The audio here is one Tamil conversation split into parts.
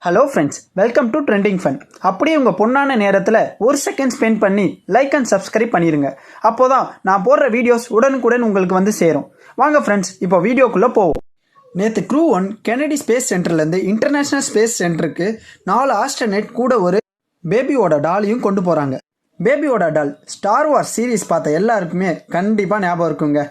Hello friends, welcome to trending fun. அப்படியே உங்கள் பொண்ணான நேரத்தில் ஒரு செகண்ட் ஸ்பெண்ட் பண்ணி லைக் அண்ட் சப்ஸ்கிரைப் பண்ணிடுங்க. அப்போ தான் நான் போடுற வீடியோஸ் உடனுக்குடன் உங்களுக்கு வந்து சேரும். வாங்க ஃப்ரெண்ட்ஸ், இப்போ வீடியோக்குள்ளே போவோம். நேற்று க்ரூ 1 கெனடி ஸ்பேஸ் சென்டர்லேருந்து இன்டர்நேஷ்னல் ஸ்பேஸ் சென்டருக்கு 4 ஆஸ்ட்ரோனட் கூட ஒரு பேபியோட டாலையும் கொண்டு போகிறாங்க. பேபியோட டால் ஸ்டார் வார்ஸ் சீரீஸ் பார்த்த எல்லாருக்குமே கண்டிப்பாக ஞாபகம் இருக்குங்க.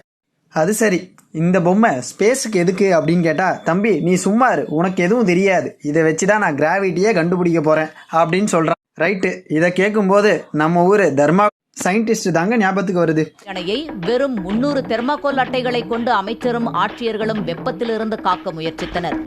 அது சரி, இந்த பொம்மை ஸ்பேஸுக்கு எதுக்கு அப்படின்னு கேட்டால், தம்பி நீ சும்மா இரு, உனக்கு எதுவும் தெரியாது, இதை வச்சு தான் நான் கிராவிட்டியே கண்டுபிடிக்க போகிறேன் அப்படின்னு சொல்கிறான். ரைட்டு, இதை கேட்கும்போது நம்ம ஊர் தர்மா சயின்டிஸ்ட் தாங்க ஞாபகத்துக்கு வருது. அணையை வெறும் 300 தெர்மாகோல் அட்டைகளை கொண்டு அமைச்சரும் ஆட்சியர்களும் வெப்பத்திலிருந்து காக்க முயற்சித்தனர்.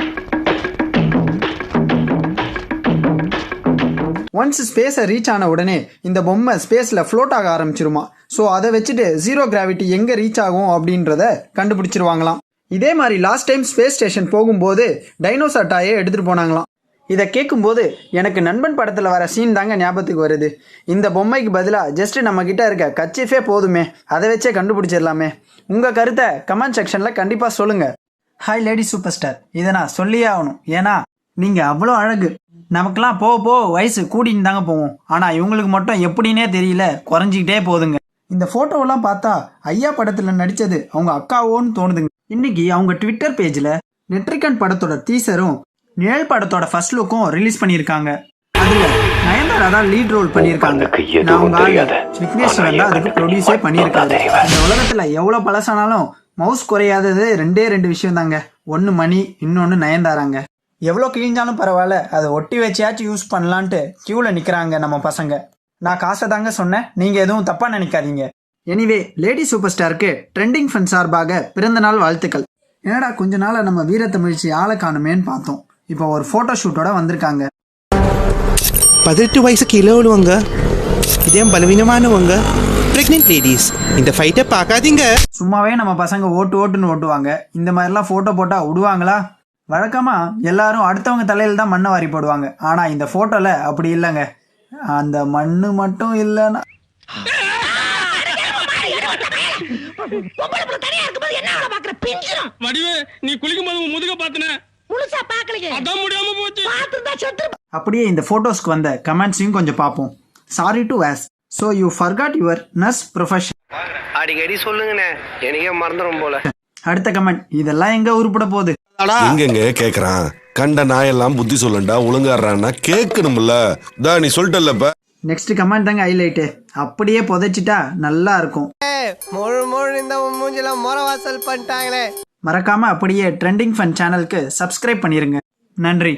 ஒன்ஸ் ஸ்பேஸை ரீச் ஆன உடனே இந்த பொம்மை ஸ்பேஸில் ஃப்ளோட் ஆக ஆரம்பிச்சிருமா. ஸோ அதை வச்சுட்டு ஜீரோ கிராவிட்டி எங்கே ரீச் ஆகும் அப்படின்றத கண்டுபிடிச்சிருவாங்களாம். இதே மாதிரி லாஸ்ட் டைம் ஸ்பேஸ் ஸ்டேஷன் போகும்போது டைனோசர் டாயை எடுத்துகிட்டு போனாங்களாம். இதை கேட்கும்போது எனக்கு நண்பன் படத்தில் வர சீன் தாங்க ஞாபகத்துக்கு வருது. இந்த பொம்மைக்கு பதிலாக ஜஸ்ட்டு நம்மக்கிட்ட இருக்க கச்சிஃபே போதுமே, அதை வச்சே கண்டுபிடிச்சிடலாமே. உங்கள் கருத்தை கமெண்ட் செக்ஷனில் கண்டிப்பாக சொல்லுங்கள். ஹாய் லேடி சூப்பர் ஸ்டார், இதை நான் சொல்லியே ஆகணும், ஏன்னா நீங்கள் அவ்வளோ அழகு. நமக்கெல்லாம் போக வயசு கூட்டின்னு தாங்க போவோம், ஆனால் இவங்களுக்கு மட்டும் எப்படின்னே தெரியல, குறைஞ்சிக்கிட்டே போகுதுங்க. இந்த ஃபோட்டோவெல்லாம் பார்த்தா ஐயா படத்தில் நடித்தது அவங்க அக்காவோன்னு தோணுதுங்க. இன்னைக்கு அவங்க ட்விட்டர் பேஜில் நெட்ரிகன் படத்தோட டீசரும் நிழல் படத்தோட ஃபர்ஸ்ட் லுக்கும் ரிலீஸ் பண்ணியிருக்காங்க. அதில் நயன்தாரா தான் லீட் ரோல் பண்ணியிருக்காங்க. நான் அவங்க விக்னேஸ்வரன் தான் அதுக்கு ப்ரொடியூஸே பண்ணியிருக்காரு. இந்த உலகத்தில் எவ்வளோ பழசானாலும் மவுஸ் குறையாதது 2 விஷயம் தாங்க. ஒன்று மணி, இன்னொன்று நயன்தாராங்க. எவ்வளோ கிழிஞ்சாலும் பரவாயில்ல, அதை ஒட்டி வச்சியாச்சும் யூஸ் பண்ணலான்ட்டு க்யூவில் நிற்கிறாங்க நம்ம பசங்க. நான் காசை தாங்க சொன்னேன், நீங்கள் எதுவும் தப்பாக நினைக்காதீங்க. எனிவே, லேடி சூப்பர் ஸ்டாருக்கு ட்ரெண்டிங் ஃபன் சார்பாக பிறந்த நாள் வாழ்த்துக்கள். என்னடா கொஞ்ச நாளாக நம்ம வீரத்தமிழ்ச்சி ஆளை காணுமேன்னு பார்த்தோம். இப்போ ஒரு ஃபோட்டோ ஷூட்டோட வந்திருக்காங்க. 18 வயசு கீழே உள்ளவங்க, இதே பலவீனமானவங்க, பிரெக்னென்ட் லேடிஸ், இந்த ஃபைட்டை பார்க்காதீங்க. சும்மாவே நம்ம பசங்க ஓட்டுன்னு ஓட்டுவாங்க. இந்த மாதிரிலாம் ஃபோட்டோ போட்டால் விடுவாங்களா? வழக்கமாக எல்லாரும் அடுத்தவங்க தலையில் தான் மண்ணை வாரி போடுவாங்க. ஆனால் இந்த ஃபோட்டோவில் அப்படி இல்லைங்க. அந்த மண்ணு மட்டும் இல்லைன்னா அப்படியே இந்த போட்டோஸ்க்கு வந்த கமெண்ட்ஸையும் கொஞ்சம் பார்ப்போம். Sorry to as, so you forgot your nurse profession. அடிக்கடி சொல்லுங்கண்ணே, எனக்கே மறந்துடும் போல. அடுத்த கமெண்ட், இதெல்லாம் எங்க உருப்பட போகுது? எங்க கேக்குறான், கண்ட நாயெல்லாம் புத்தி சொல்லண்டா ஒழுங்காடுறான்னா கேட்கணும்ல. நீ சொல்லிட்டல்லப்ப. நெக்ஸ்ட் கமெண்ட் தாங்க ஹைலைட். அப்படியே புதைச்சிட்டா நல்லா இருக்கும். இந்த மூஞ்சிலாம் மொரவாசல் பண்ணிட்டாங்களே. மறக்காம அப்படியே ட்ரெண்டிங் ஃபன் சேனலுக்கு சப்ஸ்கிரைப் பண்ணிருங்க. நன்றி.